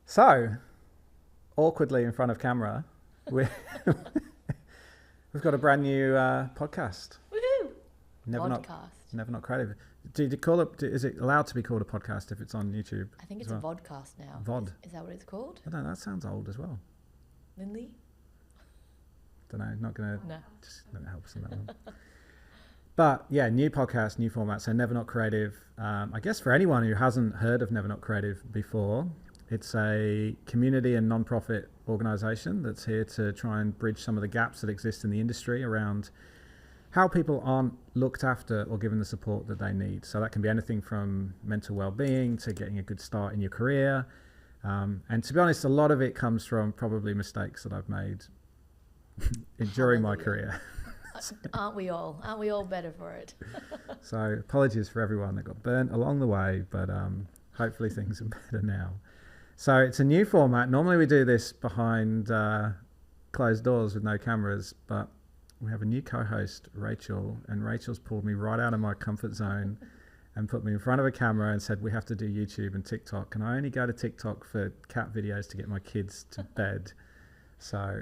So, awkwardly in front of camera, we've got a brand new podcast. Woohoo! Never Vodcast. Not creative. Do you call it? Is it allowed to be called a podcast if it's on YouTube? I think it's well? a vodcast now. Vod. Is that what it's called? I don't know. That sounds old as well. Lilley? Don't know. Not gonna. No. Just don't help us on that one. But yeah, new podcast, new format. So Never Not Creative. I guess for anyone who hasn't heard of Never Not Creative before, it's a community and non-profit organisation that's here to try and bridge some of the gaps that exist in the industry around how people aren't looked after or given the support that they need. So that can be anything from mental well-being to getting a good start in your career. And to be honest, a lot of it comes from probably mistakes that I've made during my career. Aren't we all? Aren't we all better for it? So apologies for everyone that got burnt along the way, but hopefully things are better now. So it's a new format. Normally we do this behind closed doors with no cameras, but we have a new co-host, Rachel, and Rachel's pulled me right out of my comfort zone and put me in front of a camera and said, we have to do YouTube and TikTok. And I only go to TikTok for cat videos to get my kids to bed. So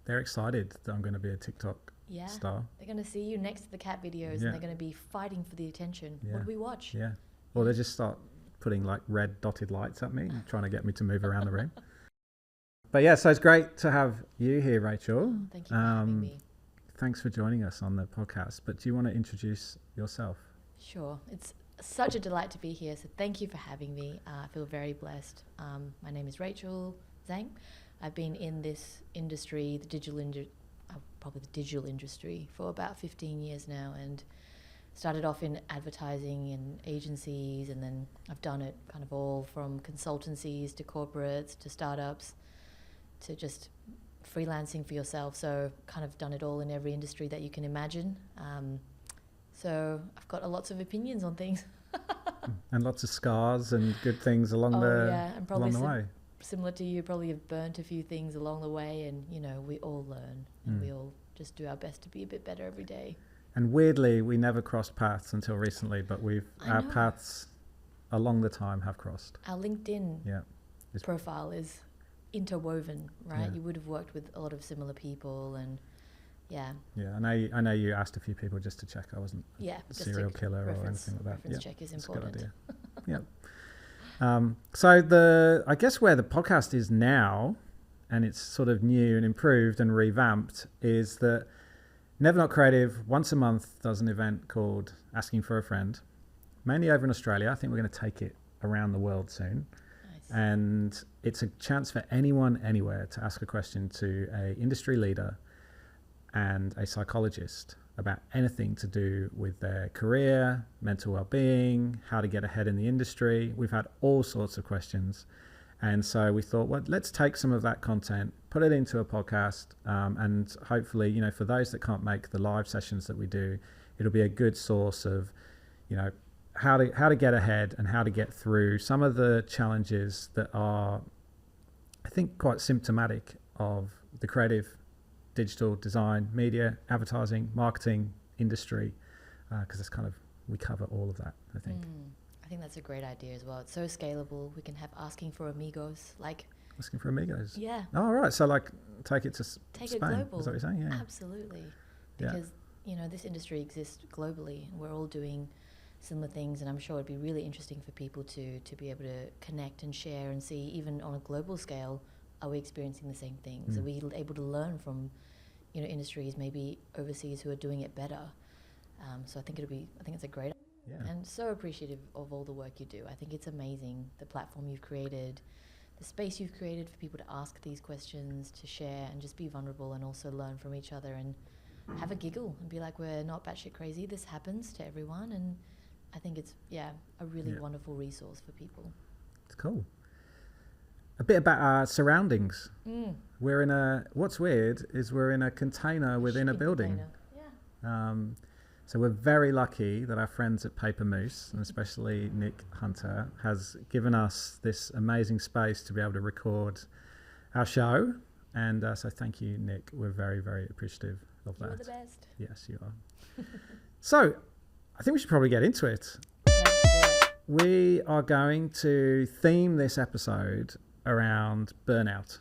they're excited that I'm going to be a TikTok star. They're going to see you next to the cat videos and they're going to be fighting for the attention. Yeah. What do we watch? Yeah. Or they just start putting like red dotted lights at me, trying to get me to move around the room. But yeah, so it's great to have you here, Rachel. Oh, thank you for having me. Thanks for joining us on the podcast. But do you want to introduce yourself? Sure. It's such a delight to be here. So thank you for having me. I feel very blessed. My name is Rachel Zhang. I've been in this industry, probably the digital industry, for about 15 years now, and started off in advertising and agencies, and then I've done it kind of all from consultancies to corporates to startups to just freelancing for yourself. So kind of done it all in every industry that you can imagine. So I've got lots of opinions on things. And lots of scars and good things along the way. Similar to you, probably have burnt a few things along the way, and you know, we all learn and we all just do our best to be a bit better every day. And weirdly, we never crossed paths until recently, but our paths along the time have crossed. Our LinkedIn profile is interwoven, right? You would have worked with a lot of similar people, and yeah. I know you asked a few people just to check I wasn't a serial killer or anything like that. Reference check is important. That's a good idea. So I guess where the podcast is now, and it's sort of new and improved and revamped, is that Never Not Creative once a month does an event called Asking for a Friend, mainly over in Australia. I think we're going to take it around the world soon. Nice. And it's a chance for anyone, anywhere, to ask a question to an industry leader and a psychologist about anything to do with their career, mental well-being, how to get ahead in the industry. We've had all sorts of questions. And so we thought, well, let's take some of that content, put it into a podcast, and hopefully, you know, for those that can't make the live sessions that we do, it'll be a good source of, you know, how to get ahead and how to get through some of the challenges that are, I think, quite symptomatic of the creative, digital, design, media, advertising, marketing industry, because it's kind of, we cover all of that, I think. I think that's a great idea as well. It's so scalable. We can have asking for amigos, like asking for amigos. Yeah. Oh, right. So like, take it to Spain. It global. Is that what you're saying? Yeah. Absolutely. Because you know, this industry exists globally, and we're all doing similar things. And I'm sure it'd be really interesting for people to be able to connect and share and see, even on a global scale, are we experiencing the same things? Are we able to learn from, you know, industries maybe overseas who are doing it better? So I think it's a great. Yeah. And so appreciative of all the work you do. I think it's amazing, the platform you've created, the space you've created for people to ask these questions, to share and just be vulnerable, and also learn from each other and have a giggle and be like, we're not batshit crazy. This happens to everyone. And I think it's, a really wonderful resource for people. It's cool. A bit about our surroundings. What's weird is we're in a container within a building. So we're very lucky that our friends at Paper Moose, and especially Nick Hunter, has given us this amazing space to be able to record our show. And so thank you, Nick. We're very, very appreciative of that. You're the best. Yes, you are. So I think we should probably get into it. Let's do it. we are going to theme this episode around burnout.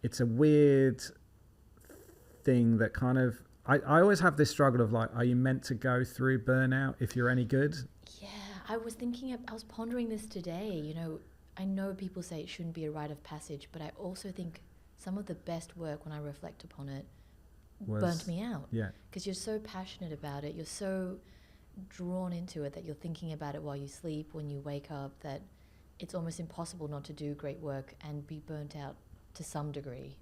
It's a weird thing that kind of, I always have this struggle of like, are you meant to go through burnout if you're any good? Yeah, I was pondering this today. You know, I know people say it shouldn't be a rite of passage, but I also think some of the best work, when I reflect upon it, burnt me out. Yeah. Because you're so passionate about it, you're so drawn into it that you're thinking about it while you sleep, when you wake up, that it's almost impossible not to do great work and be burnt out to some degree.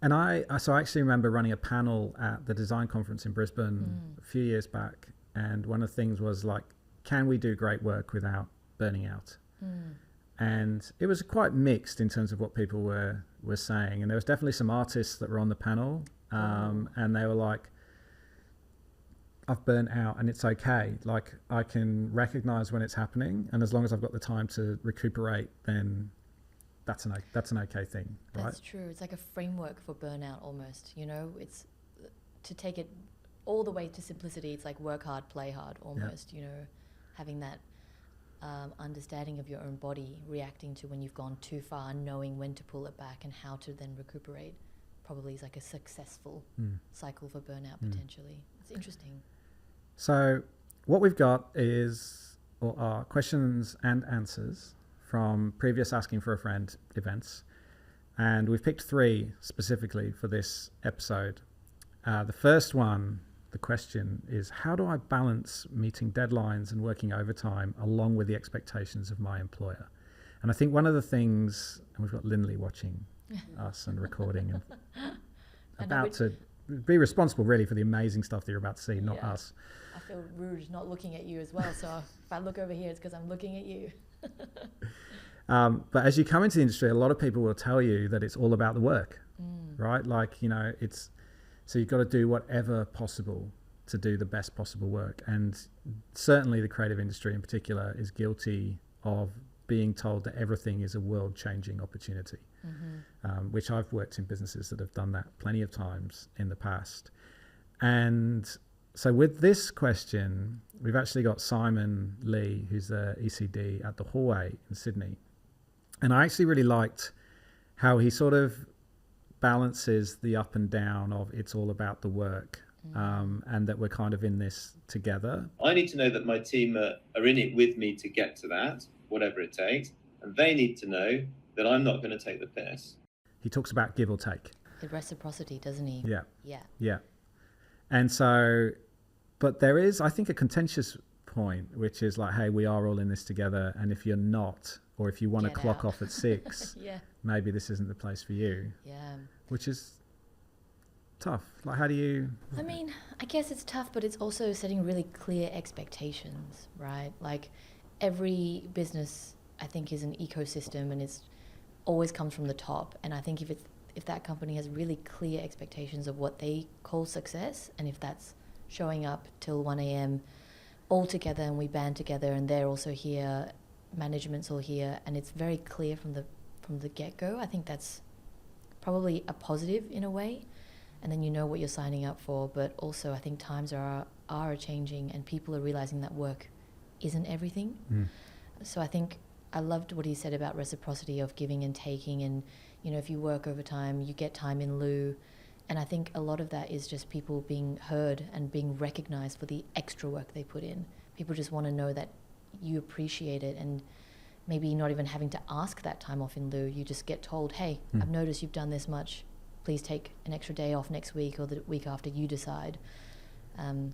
And I actually remember running a panel at the design conference in Brisbane a few years back, and one of the things was like, can we do great work without burning out? And it was quite mixed in terms of what people were saying, and there was definitely some artists that were on the panel, and they were like, I've burnt out and it's okay, like I can recognize when it's happening, and as long as I've got the time to recuperate, then that's an okay thing, right? That's true. It's like a framework for burnout almost, you know. It's to take it all the way to simplicity. It's like work hard, play hard almost, you know, having that understanding of your own body, reacting to when you've gone too far, knowing when to pull it back and how to then recuperate, probably is like a successful cycle for burnout potentially. It's interesting. So what we've got are questions and answers from previous Asking for a Friend events, and we've picked 3 specifically for this episode. The first one, the question is, how do I balance meeting deadlines and working overtime along with the expectations of my employer? And I think one of the things, and we've got Lilley watching us and recording and about to be responsible really for the amazing stuff that you're about to see, not us. I feel rude not looking at you as well, so if I look over here, it's because I'm looking at you. But as you come into the industry, a lot of people will tell you that it's all about the work, right? Like, you know, so you've got to do whatever possible to do the best possible work. And certainly the creative industry in particular is guilty of being told that everything is a world-changing opportunity, which I've worked in businesses that have done that plenty of times in the past. And so with this question, we've actually got Simon Lee, who's the ECD at the Hallway in Sydney. And I actually really liked how he sort of balances the up and down of it's all about the work, and that we're kind of in this together. I need to know that my team are in it with me to get to that, whatever it takes. And they need to know that I'm not going to take the piss. He talks about give or take. The reciprocity, doesn't he? Yeah. And so, but there is, I think, a contentious point, which is like, hey, we are all in this together. And if you're not, or if you want to clock off at 6, maybe this isn't the place for you. Yeah. Which is tough. Like, how do you... I mean, I guess it's tough, but it's also setting really clear expectations, right? Like, every business, I think, is an ecosystem, and it's always comes from the top. And I think if that company has really clear expectations of what they call success, and if that's showing up till 1 a.m. all together, and we band together, and they're also here, management's all here, and it's very clear from the get-go, I think that's probably a positive in a way. And then you know what you're signing up for. But also I think times are changing, and people are realizing that work isn't everything. So I think I loved what he said about reciprocity of giving and taking, and you know, if you work overtime, you get time in lieu. And I think a lot of that is just people being heard and being recognized for the extra work they put in. People just want to know that you appreciate it, and maybe not even having to ask that time off in lieu. You just get told, hey, I've noticed you've done this much. Please take an extra day off next week or the week after, you decide. So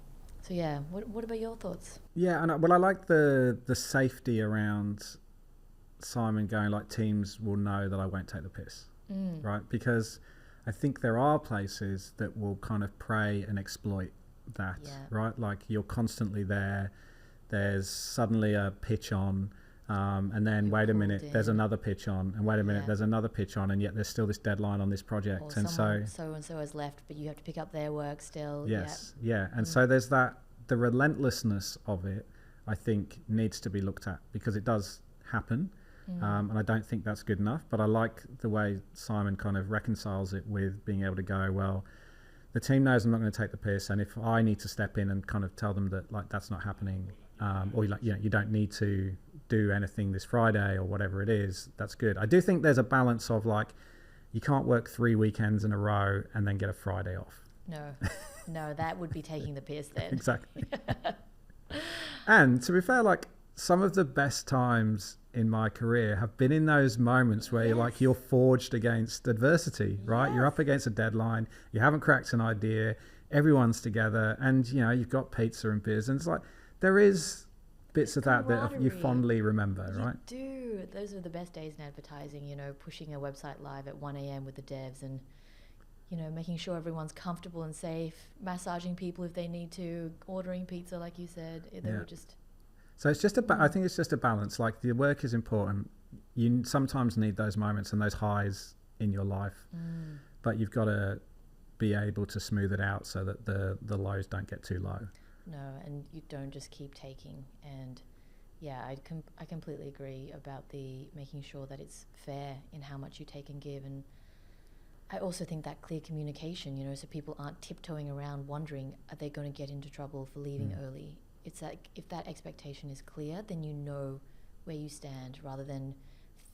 yeah, what about your thoughts? Yeah, and I like the safety around Simon going like, teams will know that I won't take the piss, right? Because I think there are places that will kind of prey and exploit that, right? Like, you're constantly there. There's suddenly a pitch on, and then wait a minute, there's another pitch on, and wait a minute, there's another pitch on, and yet there's still this deadline on this project. Or and so and so has left, but you have to pick up their work still. And so there's that, the relentlessness of it, I think, needs to be looked at, because it does happen. And I don't think that's good enough, but I like the way Simon kind of reconciles it with being able to go, well, the team knows I'm not going to take the piss, and if I need to step in and kind of tell them that, like, that's not happening, or you don't need to do anything this Friday or whatever it is, that's good. I do think there's a balance of like, you can't work 3 weekends in a row and then get a Friday off. No, that would be taking the piss then. Exactly. And to be fair, like, some of the best times in my career have been in those moments where you're forged against adversity, right? You're up against a deadline, you haven't cracked an idea, everyone's together, and you've got pizza and beers, and it's like there is bits of that you fondly remember, right? You do. Those are the best days in advertising, pushing a website live at 1 a.m. with the devs and making sure everyone's comfortable and safe, massaging people if they need to, ordering pizza like you said. They were just... So it's just I think it's just a balance. Like, the work is important. You sometimes need those moments and those highs in your life, but you've got to be able to smooth it out so that the lows don't get too low. No, and you don't just keep taking. And I completely agree about the making sure that it's fair in how much you take and give. And I also think that clear communication, so people aren't tiptoeing around wondering, are they going to get into trouble for leaving early? It's like, if that expectation is clear, then you know where you stand, rather than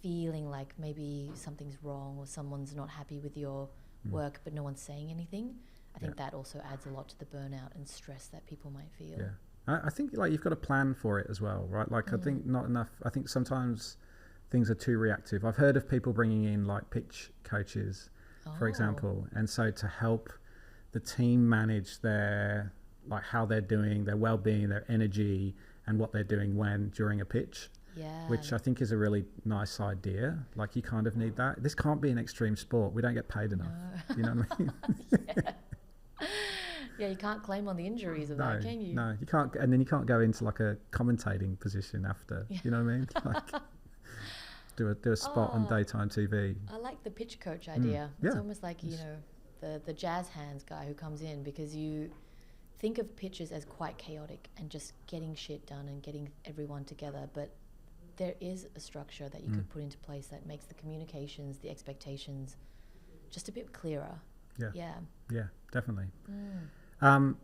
feeling like maybe something's wrong or someone's not happy with your work, but no one's saying anything. I think that also adds a lot to the burnout and stress that people might feel. Yeah. I think like you've got to plan for it as well, right? Like I think not enough. I think sometimes things are too reactive. I've heard of people bringing in like pitch coaches, for example, and so to help the team manage their, like, how they're doing, their well-being, their energy, and what they're doing during a pitch. Yeah. Which I think is a really nice idea. Like, you kind of need that. This can't be an extreme sport. We don't get paid enough. No. You know what I mean? Yeah, you can't claim on the injuries of that, can you? No, you can't. And then you can't go into like a commentating position after. Yeah. You know what I mean? Like, do a spot on daytime TV. I like the pitch coach idea. It's almost like, the jazz hands guy who comes in, because you think of pitches as quite chaotic and just getting shit done and getting everyone together, but there is a structure that you could put into place that makes the communications, the expectations just a bit clearer. Yeah, definitely. So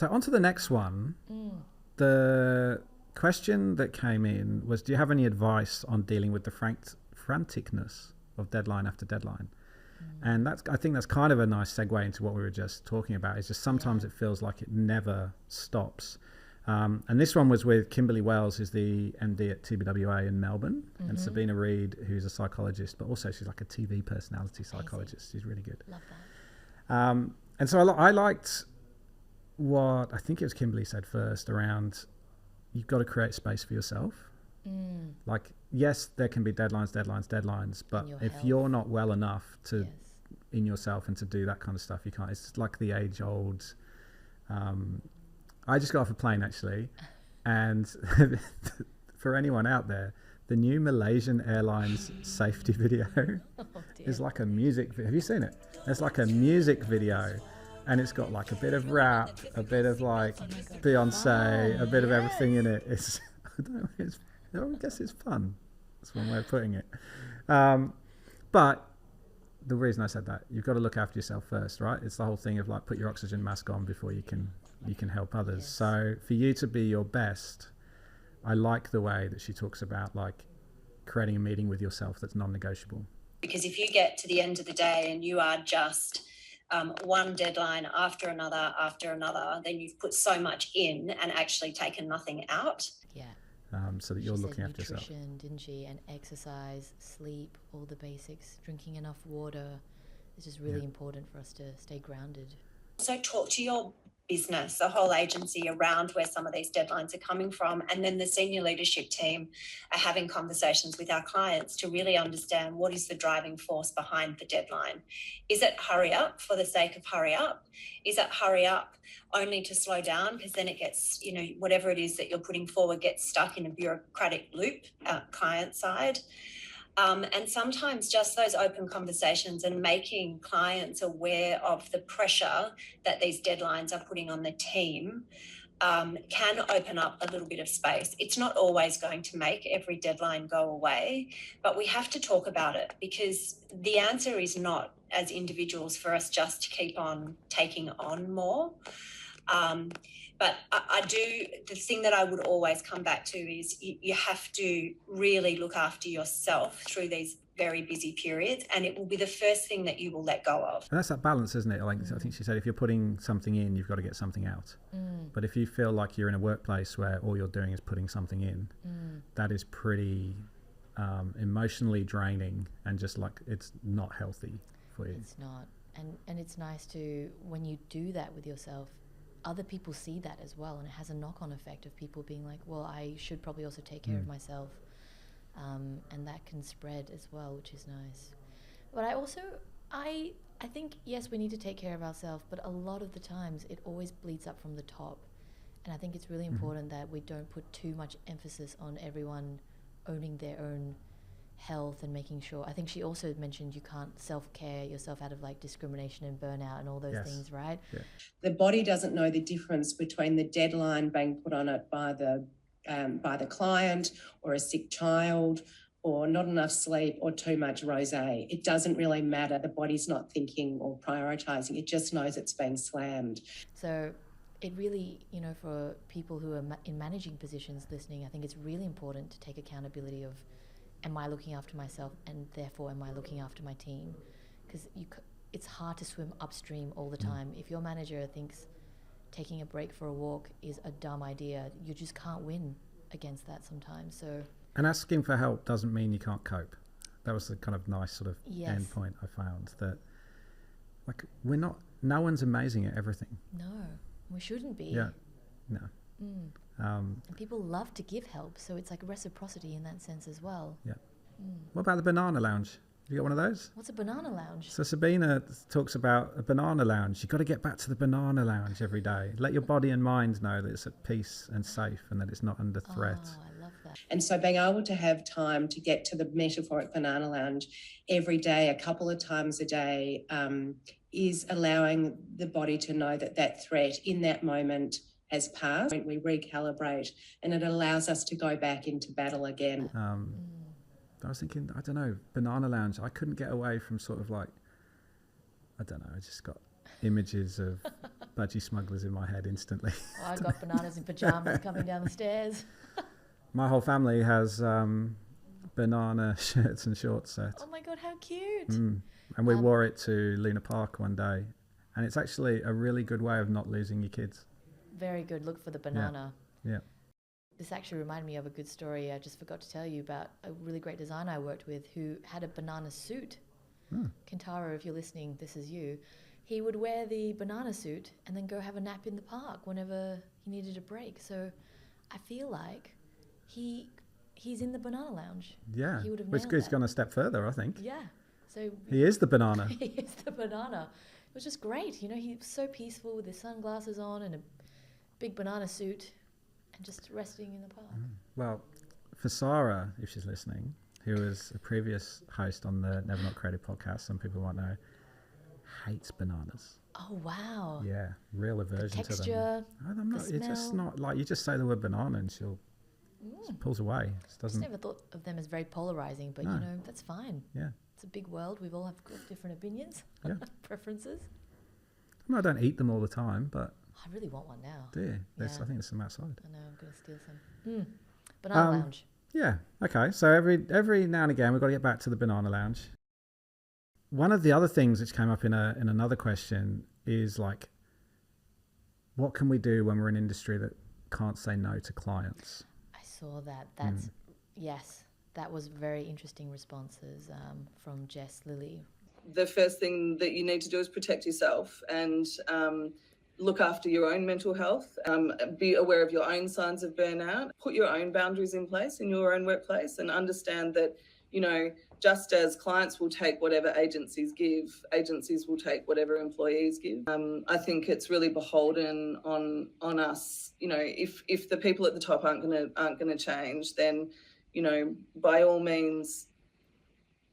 on to the next one. The question that came in was, do you have any advice on dealing with the franticness of deadline after deadline? And I think that's kind of a nice segue into what we were just talking about. Is just sometimes it feels like it never stops. And this one was with Kimberlee Wells, who's the MD at TBWA in Melbourne, and Sabina Reid, who's a psychologist, but also she's like a TV personality psychologist. She's really good. Love that. And so I liked what I think it was Kimberlee said first around, you've got to create space for yourself. Like, yes, there can be deadlines, but if you're not well enough to in yourself and to do that kind of stuff, you can't. It's like the age old. I just got off a plane actually, and for anyone out there, the new Malaysian Airlines safety video is like a music video. Have you seen it? It's like a music video, and it's got like a bit of rap, a bit of like Beyonce, a bit of everything in it. It's I guess it's fun. That's one way of putting it. But the reason I said that, you've got to look after yourself first, right? It's the whole thing of like, put your oxygen mask on before you can help others. Yes. So for you to be your best, I like the way that she talks about like creating a meeting with yourself that's non-negotiable. Because if you get to the end of the day and you are just one deadline after another, then you've put so much in and actually taken nothing out. Yeah. So that you're looking after yourself. Nutrition, didn't she? And exercise, sleep, all the basics, drinking enough water. It's just really important for us to stay grounded. So talk to your business, the whole agency, around where some of these deadlines are coming from. And then the senior leadership team are having conversations with our clients to really understand what is the driving force behind the deadline. Is it hurry up for the sake of hurry up? Is it hurry up only to slow down because then it gets, whatever it is that you're putting forward gets stuck in a bureaucratic loop, client side? And sometimes just those open conversations and making clients aware of the pressure that these deadlines are putting on the team can open up a little bit of space. It's not always going to make every deadline go away, but we have to talk about it, because the answer is not, as individuals, for us just to keep on taking on more. But I do, the thing that I would always come back to is you have to really look after yourself through these very busy periods, and it will be the first thing that you will let go of. And that's that balance, isn't it? Like I think she said, if you're putting something in, you've got to get something out. But if you feel like you're in a workplace where all you're doing is putting something in, that is pretty emotionally draining, and just like it's not healthy for you. It's not. And it's nice to, when you do that with yourself, other people see that as well, and it has a knock-on effect of people being like, well, I should probably also take care of myself, and that can spread as well, which is nice. But I also, I think, yes, we need to take care of ourselves, but a lot of the times it always bleeds up from the top, and I think it's really important that we don't put too much emphasis on everyone owning their own health and making sure. I think she also mentioned you can't self-care yourself out of like discrimination and burnout and all those things, right? Yeah. The body doesn't know the difference between the deadline being put on it by the client, or a sick child, or not enough sleep, or too much rosé. It doesn't really matter. The body's not thinking or prioritising. It just knows it's being slammed. So it really, you know, for people who are in managing positions listening, I think it's really important to take accountability of, am I looking after myself, and therefore am I looking after my team? Because it's hard to swim upstream all the time. If your manager thinks taking a break for a walk is a dumb idea, you just can't win against that sometimes. So, and asking for help doesn't mean you can't cope. That was the kind of nice sort of end point I found, that like no one's amazing at everything. No, we shouldn't be. Yeah, no. And people love to give help, so it's like reciprocity in that sense as well. Yeah. What about the banana lounge? You got one of those? What's a banana lounge? So Sabina talks about a banana lounge. You've got to get back to the banana lounge every day. Let your body and mind know that it's at peace and safe, and that it's not under threat. Oh, I love that. And so being able to have time to get to the metaphoric banana lounge every day, a couple of times a day, is allowing the body to know that that threat in that moment has passed. We recalibrate, and it allows us to go back into battle again. I was thinking, I don't know, banana lounge. I couldn't get away from sort of like, I don't know, I just got images of budgie smugglers in my head instantly. Oh, I got bananas in pajamas coming down the stairs. My whole family has banana shirts and shorts set. Oh my God, how cute. And we wore it to Luna Park one day. And it's actually a really good way of not losing your kids. Very good. Look for the banana. Yeah. This actually reminded me of a good story I just forgot to tell you about a really great designer I worked with who had a banana suit. Kintaro, if you're listening, this is you. He would wear the banana suit and then go have a nap in the park whenever he needed a break. So I feel like he's in the banana lounge. Yeah. He would have Which nailed he's that. gone a step further, I think. Yeah. So He is the banana. he is the banana. It was just great. You know, he was so peaceful with his sunglasses on and a big banana suit and just resting in the park. Well, for Sarah, if she's listening, who was a previous host on the Never Not Creative podcast, some people might know, hates bananas. Oh, wow. Yeah, real aversion to them. Texture, I'm not, the it's just smell. not like, you just say the word banana and she'll just pulls away. Just I just doesn't. never thought of them as very polarizing, but No. you know, that's fine. Yeah. It's a big world. We've all have got different opinions, Yeah. preferences. I mean, I don't eat them all the time, but I really want one now. do you? Yeah. I think there's some outside. I know, I'm going to steal some. Banana lounge. Yeah. Okay. So every now and again, we've got to get back to the banana lounge. One of the other things which came up in another question is like, what can we do when we're in industry that can't say no to clients? I saw that. That's, yes, that was very interesting responses from Jess, Lilley. The first thing that you need to do is protect yourself and look after your own mental health. Be aware of your own signs of burnout. Put your own boundaries in place in your own workplace, and understand that, you know, just as clients will take whatever agencies give, agencies will take whatever employees give. I think it's really beholden on us. You know, if the people at the top aren't gonna change, then, you know, by all means,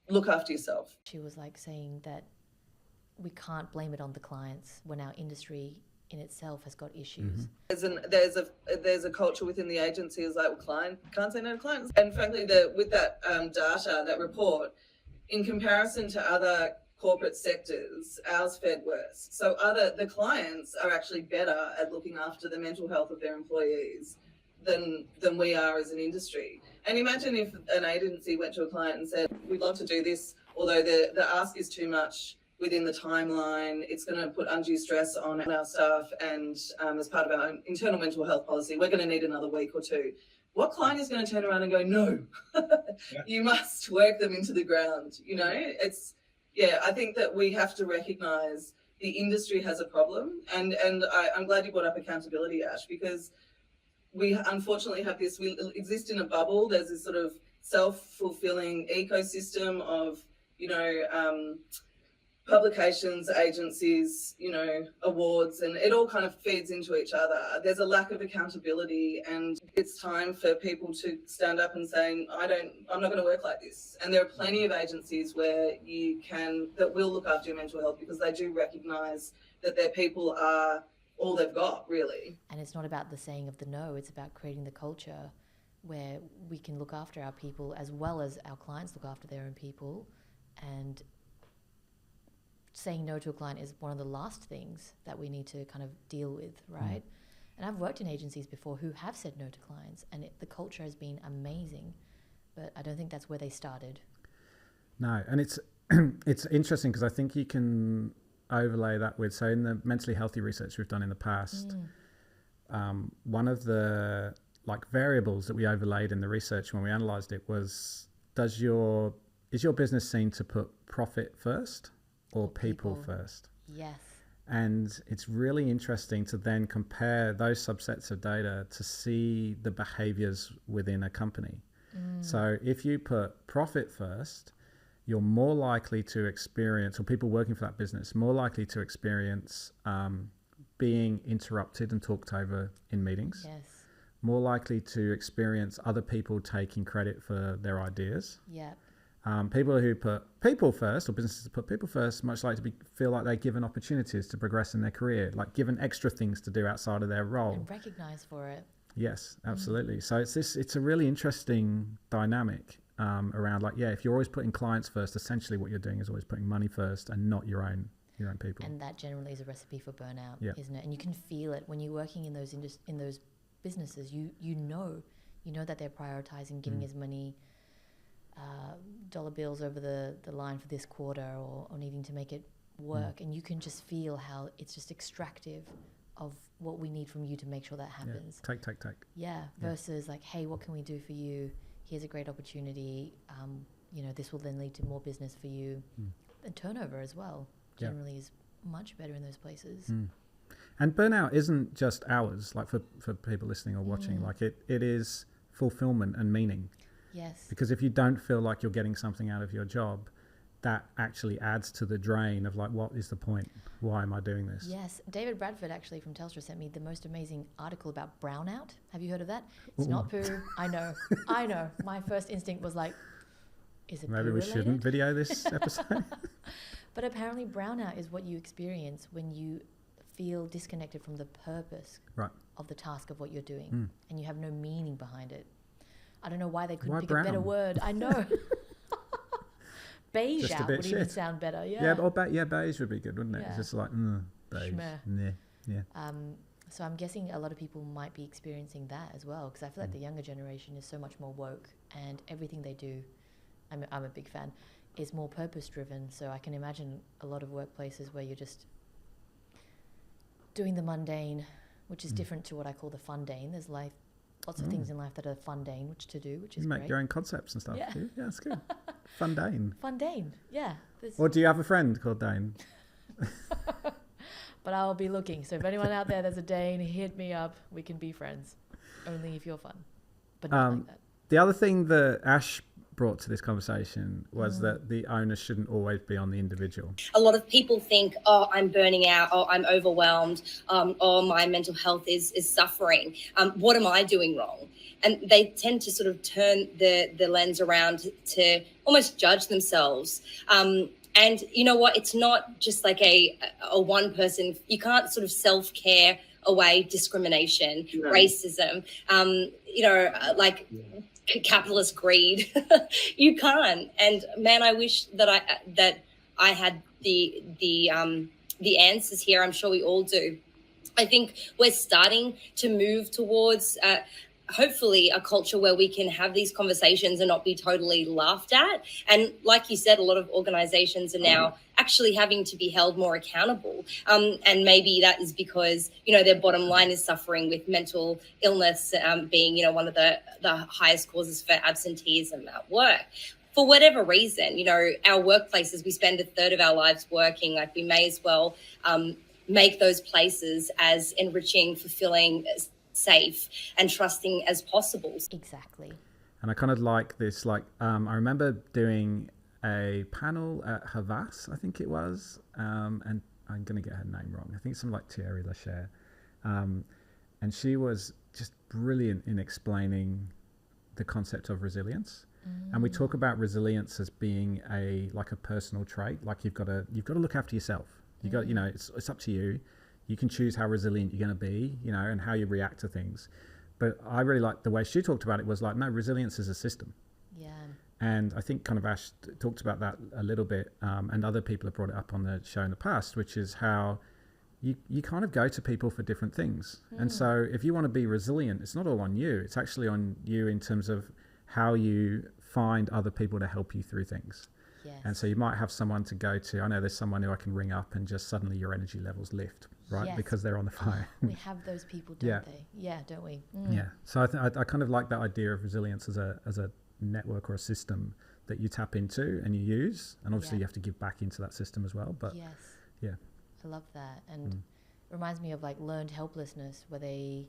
look after yourself. She was like saying that we can't blame it on the clients when our industry in itself has got issues. There's a culture within the agency is like, well, client can't say no to clients. And frankly, with that data, that report, in comparison to other corporate sectors, ours fared worse. So the clients are actually better at looking after the mental health of their employees than we are as an industry. And imagine if an agency went to a client and said, we'd love to do this, although the ask is too much within the timeline, it's going to put undue stress on our staff, and as part of our own internal mental health policy, we're going to need another week or two. What client is going to turn around and go, no, you must work them into the ground? You know, I think that we have to recognise the industry has a problem. And I'm glad you brought up accountability, Ash, because we unfortunately have this, we exist in a bubble. There's this sort of self-fulfilling ecosystem of, you know, publications, agencies, you know, awards, and it all kind of feeds into each other. There's a lack of accountability, and it's time for people to stand up and say, I'm not going to work like this. And there are plenty of agencies where that will look after your mental health, because they do recognise that their people are all they've got, really. And it's not about the saying of the no, it's about creating the culture where we can look after our people as well as our clients look after their own people. And saying no to a client is one of the last things that we need to kind of deal with, right? And I've worked in agencies before who have said no to clients, and the culture has been amazing, but I don't think that's where they started. No, and it's interesting because I think you can overlay that with, so in the mentally healthy research we've done in the past, one of the variables that we overlaid in the research when we analysed it was, is your business seen to put profit first or people first? Yes. And it's really interesting to then compare those subsets of data to see the behaviors within a company. So if you put profit first, you're more likely to experience, or people working for that business, more likely to experience being interrupted and talked over in meetings. Yes. More likely to experience other people taking credit for their ideas. Yeah. People who put people first, or businesses that put people first, much like feel like they're given opportunities to progress in their career, like given extra things to do outside of their role. And recognised for it. Yes, absolutely. So it's a really interesting dynamic around if you're always putting clients first, essentially what you're doing is always putting money first and not your own people. And that generally is a recipe for burnout, isn't it? And you can feel it when you're working in those businesses. You know that they're prioritising getting as many dollar bills over the line for this quarter, or needing to make it work, and you can just feel how it's just extractive of what we need from you to make sure that happens. Take. Versus hey, what can we do for you? Here's a great opportunity. This will then lead to more business for you. And turnover as well generally is much better in those places. And burnout isn't just hours, for people listening or watching, it is fulfillment and meaning. Yes. Because if you don't feel like you're getting something out of your job, that actually adds to the drain of what is the point? Why am I doing this? Yes. David Bradford actually from Telstra sent me the most amazing article about brownout. Have you heard of that? It's not poo. I know. My first instinct was is it maybe poo we related? shouldn't video this episode. But apparently brownout is what you experience when you feel disconnected from the purpose of the task of what you're doing, and you have no meaning behind it. I don't know why they couldn't pick a better word. I know. Beige out would even sound better. Yeah. Beige would be good, wouldn't it? Yeah. It's just beige. Yeah. So I'm guessing a lot of people might be experiencing that as well, because I feel like the younger generation is so much more woke, and everything they do, I'm a big fan, is more purpose driven. So I can imagine a lot of workplaces where you're just doing the mundane, which is different to what I call the fundane. There's lots of things in life that are fundane, which is you great. make your own concepts and stuff. Yeah, that's good. Fundane. Fundane, yeah. Or do you have a friend called Dane? But I'll be looking. So if anyone out there there's a Dane, hit me up. We can be friends. Only if you're fun. But not like that. The other thing that Ash brought to this conversation was that the onus shouldn't always be on the individual. A lot of people think, oh, I'm burning out, oh, I'm overwhelmed, oh, my mental health is suffering. What am I doing wrong? And they tend to sort of turn the lens around to almost judge themselves. And you know what? It's not just a one person. You can't sort of self-care away discrimination, racism, capitalist greed. You can't. And man, I wish that I had the answers here. I'm sure we all do. I think we're starting to move towards hopefully a culture where we can have these conversations and not be totally laughed at. And like you said, a lot of organizations are now actually having to be held more accountable. And maybe that is because, their bottom line is suffering with mental illness being, one of the highest causes for absenteeism at work. For whatever reason, our workplaces, we spend a third of our lives working. Like, we may as well make those places as enriching, fulfilling, safe and trusting as possible. Exactly. And I kind of like this, I remember doing a panel at Havas, I think it was, and I'm going to get her name wrong. I think it's something like Thierry Lacher. And she was just brilliant in explaining the concept of resilience. And we talk about resilience as being a personal trait. Like, you've got to look after yourself. You got, it's up to you. You can choose how resilient you're going to be, and how you react to things. But I really like the way she talked about it. Was like, no, resilience is a system. Yeah. And I think kind of Ash talked about that a little bit, and other people have brought it up on the show in the past, which is how you kind of go to people for different things. And so if you want to be resilient, it's not all on you. It's actually on you in terms of how you find other people to help you through things. Yes. And so you might have someone to go to. I know there's someone who I can ring up and just suddenly your energy levels lift, right? Yes. Because they're on the phone. We have those people, don't they? Yeah, don't we? Yeah. So I kind of like that idea of resilience as a network or a system that you tap into and you use. And obviously you have to give back into that system as well. But yes. Yeah. I love that. And it reminds me of learned helplessness, where they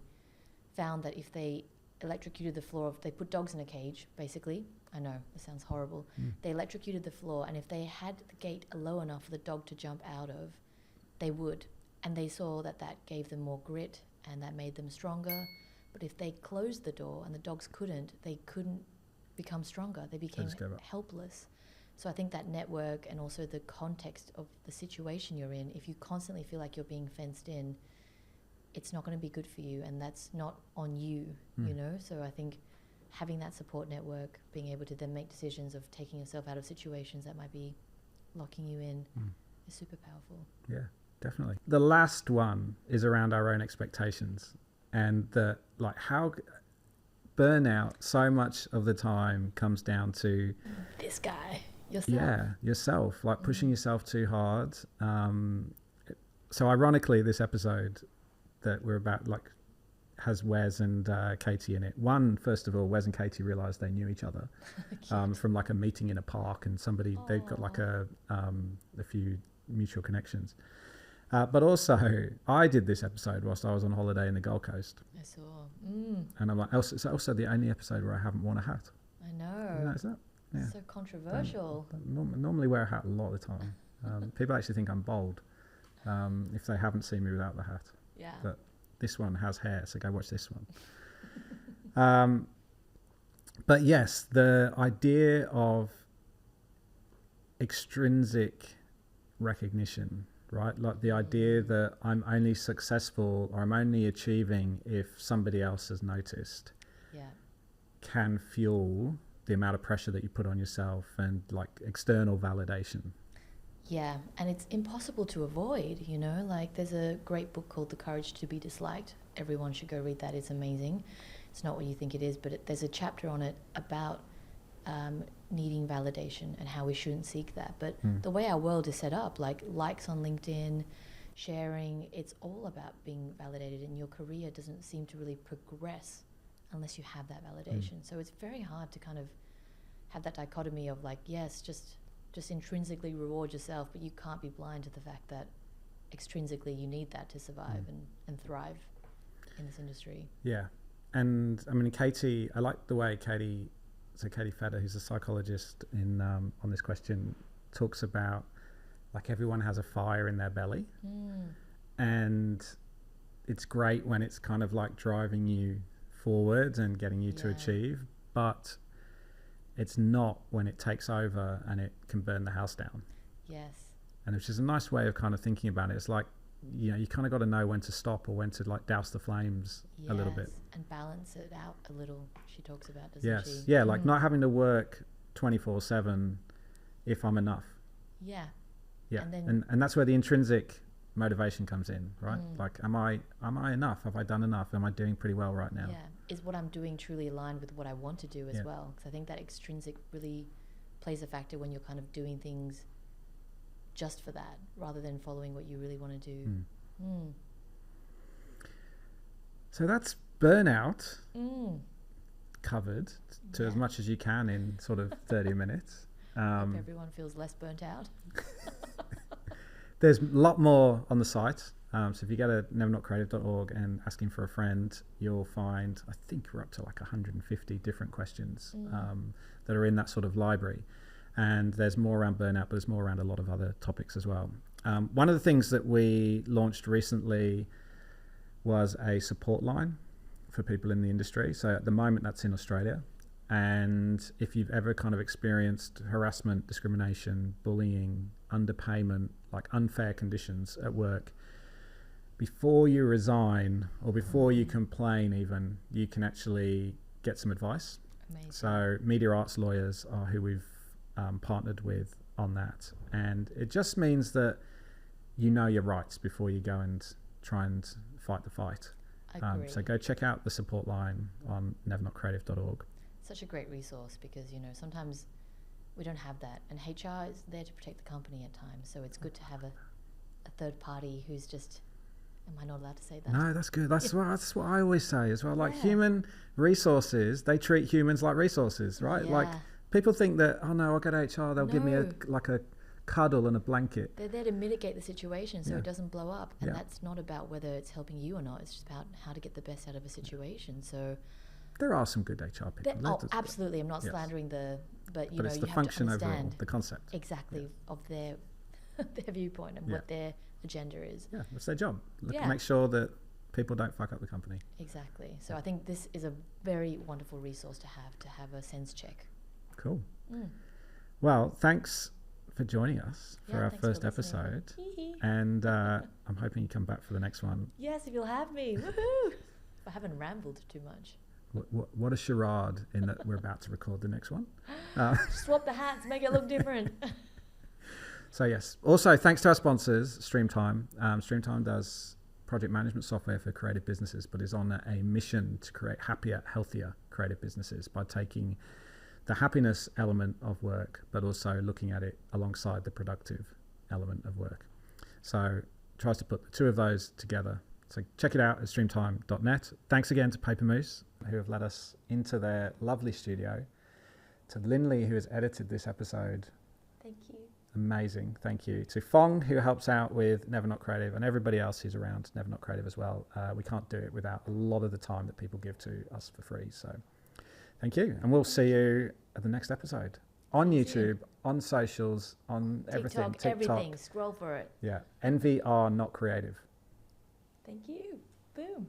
found that if they electrocuted the floor, if they put dogs in a cage, basically, I know it sounds horrible, they electrocuted the floor, and if they had the gate low enough for the dog to jump out of, they would. And they saw that gave them more grit and that made them stronger. But if they closed the door and the dogs they couldn't become stronger. They became helpless. So I think that network, and also the context of the situation you're in, if you constantly feel like you're being fenced in, it's not going to be good for you, and that's not on you, So I think having that support network, being able to then make decisions of taking yourself out of situations that might be locking you in is super powerful. Yeah, definitely. The last one is around our own expectations, and how burnout so much of the time comes down to this guy, yourself. Yeah, yourself, pushing yourself too hard. So ironically, this episode that we're about has Wez and Katie in it. First of all, Wez and Katie realised they knew each other from a meeting in a park, and they've got a few mutual connections. But also, I did this episode whilst I was on holiday in the Gold Coast. I saw. And I'm like, it's also the only episode where I haven't worn a hat. I know. You notice that? Yeah. So controversial. Normally wear a hat a lot of the time. People actually think I'm bald if they haven't seen me without the hat. Yeah. But this one has hair, so go watch this one. But yes, the idea of extrinsic recognition, right? Like the idea that I'm only successful or I'm only achieving if somebody else has noticed, can fuel the amount of pressure that you put on yourself and external validation. Yeah, and it's impossible to avoid, there's a great book called The Courage to be Disliked. Everyone should go read that. It's amazing. It's not what you think it is, but there's a chapter on it about needing validation and how we shouldn't seek that. But the way our world is set up, likes on LinkedIn, sharing, it's all about being validated, and your career doesn't seem to really progress unless you have that validation. So it's very hard to kind of have that dichotomy of yes, just intrinsically reward yourself, but you can't be blind to the fact that extrinsically you need that to survive and thrive in this industry. Yeah. And I mean, Katie, I like the way Katie Feder, who's a psychologist on this question, talks about everyone has a fire in their belly. And it's great when it's kind of driving you forward and getting you to achieve, but it's not when it takes over and it can burn the house down. Yes. And which is a nice way of kind of thinking about it. It's you kind of got to know when to stop or when to douse the flames a little bit. And balance it out a little, she talks about, doesn't she? Yeah, not having to work 24/7 if I'm enough. Yeah. Yeah, And then and that's where the intrinsic motivation comes in, right? Like, am I enough? Have I done enough? Am I doing pretty well right now? yeah, is what I'm doing truly aligned with what I want to do as well? Because I think that extrinsic really plays a factor when you're kind of doing things just for that, rather than following what you really want to do. So that's burnout covered to as much as you can in sort of 30 minutes. Hope everyone feels less burnt out. There's a lot more on the site. So if you go to nevernotcreative.org and asking for a friend, you'll find, I think we're up to like 150 different questions that are in that sort of library. And there's more around burnout, but there's more around a lot of other topics as well. One of the things that we launched recently was a support line for people in the industry. So at the moment that's in Australia. And if you've ever kind of experienced harassment, discrimination, bullying, underpayment, like unfair conditions at work, before you resign or before you complain even, you can actually get some advice. Amazing. So Media Arts Lawyers are who we've partnered with on that. And it just means that you know your rights before you go and try and fight the fight. So go check out the support line on nevernotcreative.org. Such a great resource, because sometimes we don't have that, and HR is there to protect the company at times, so it's good to have a third party who's just, am I not allowed to say that? No, that's good. That's what I always say as well. Like, human resources, they treat humans like resources, right? Yeah. Like, people think that, oh no, I'll go to HR, they'll give me a cuddle and a blanket. They're there to mitigate the situation so Yeah. it doesn't blow up, and Yeah. that's not about whether it's helping you or not. It's just about how to get the best out of a situation. So There are some good HR people. absolutely. I'm not Yes. slandering but But it's you the have function to understand overall, the concept. exactly of their their viewpoint and what their agenda is. Yeah, that's their job. Yeah. Make sure that people don't fuck up the company. Exactly. So I think this is a very wonderful resource to have a sense check. Cool. Well, thanks for joining us for our thanks for first listening. episode. And I'm hoping you come back for the next one. Yes, if you'll have me. Woohoo! If I haven't rambled too much. What a charade in that we're about to record the next one. Swap the hats, make it look different. So yes. Also, thanks to our sponsors, Streamtime. Streamtime does project management software for creative businesses, but is on a mission to create happier, healthier creative businesses by taking the happiness element of work, but also looking at it alongside the productive element of work. So tries to put the two of those together. So check it out at streamtime.net. Thanks again to Paper Moose, who have let us into their lovely studio. To Lilley, who has edited this episode. Thank you. Amazing. Thank you. To Fong, who helps out with Never Not Creative, and everybody else who's around Never Not Creative as well. We can't do it without a lot of the time that people give to us for free. So thank you. And we'll see you at the next episode. On YouTube, on socials, on everything. TikTok. Everything. Scroll for it. Yeah. NVR Not Creative. Thank you. Boom.